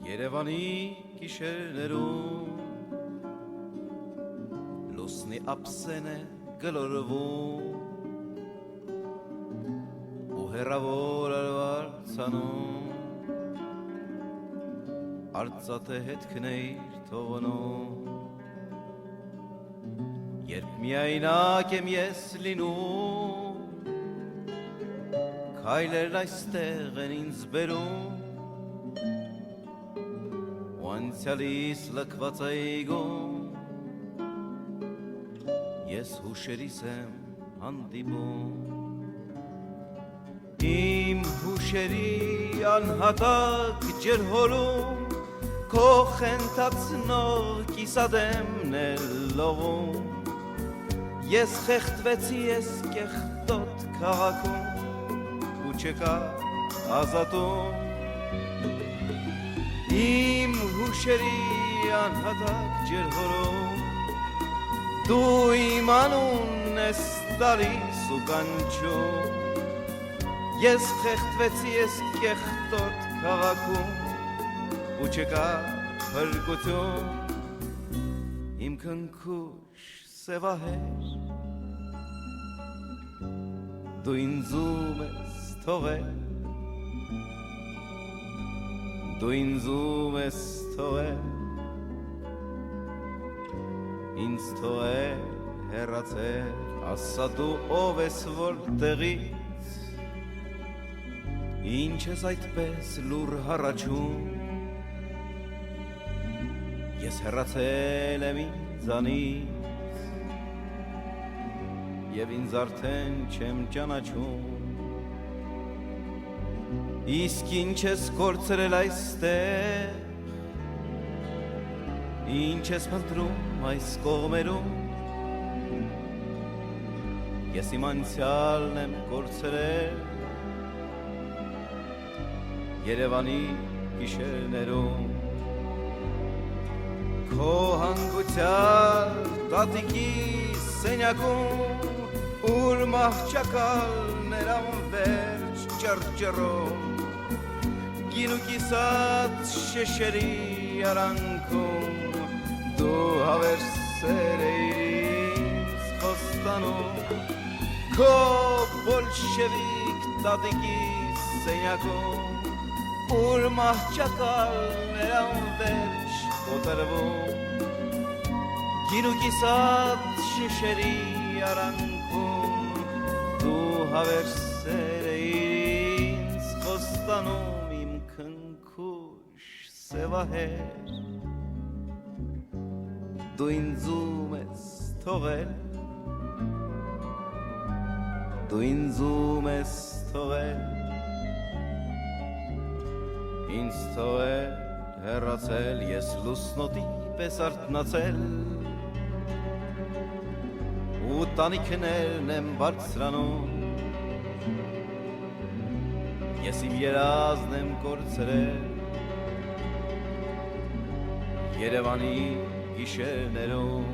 Երևանի գիշերներում լուսնի ափսեն է գլորվում ու հեռավոր արվարձանում արծաթե հետքներ թողնում երբ միայնակ եմ ես լինում քայլերն այստեղ են ինձ բերում Անցյալիս լքված այգում ես հուշերիս եմ հանդիպում իմ հուշերի անհատակ ջրհորում քո խենթացնող կիսադեմն է լողում ես խեղդվեցի ես կեղտոտ քաղաքում ու չկա ազատում Իմ հուշերի անհատակ ջրհորում դու իմ անունն ես տալիս ու կանչում ես խեղդվեցի ես կեղտոտ քաղաքում ու չկա փրկություն իմ քնքուշ սևահեր դու ինձում ես թողել Դու ինձում ես թողել, ինձ թողել, հեռացել, ասա դու ով ես որտեղից, ինչ ես այդպես լուր հառաչում, ես հեռացել եմ ինձանից, և ինձ արդեն չեմ ճանաչում, Իսկ ինչ ես կորցրել այստեղ, ինչ ես փնտրում այս կողմերում, ես իմ անցյալն եմ կորցրել, Երևանի գիշերներում, քո հանգուցյալ տատիկի սենյակում, ուր մահճակալներ անվերջ ճռճռում, Գին ու կիսած շշերի արանքում դու հավերսեր էիր ինձ խոստանում քո բոլշևիկ տատիկի սենյակում ուր մահճակալներ անվերջ կոտրվում Գին ու կիսած շշերի արանքում դու հավերսեր էիր ինձ խոստանում քնքուշ սևահեր դու ինձում ես թողել դու ինձում ես թողել ինձ թողել հեռացել ես լուսնոտի պես արթնացել ու տանիքներն եմ բարձրանում Ես իմ երազն եմ կորցրել Երևանի գիշերներում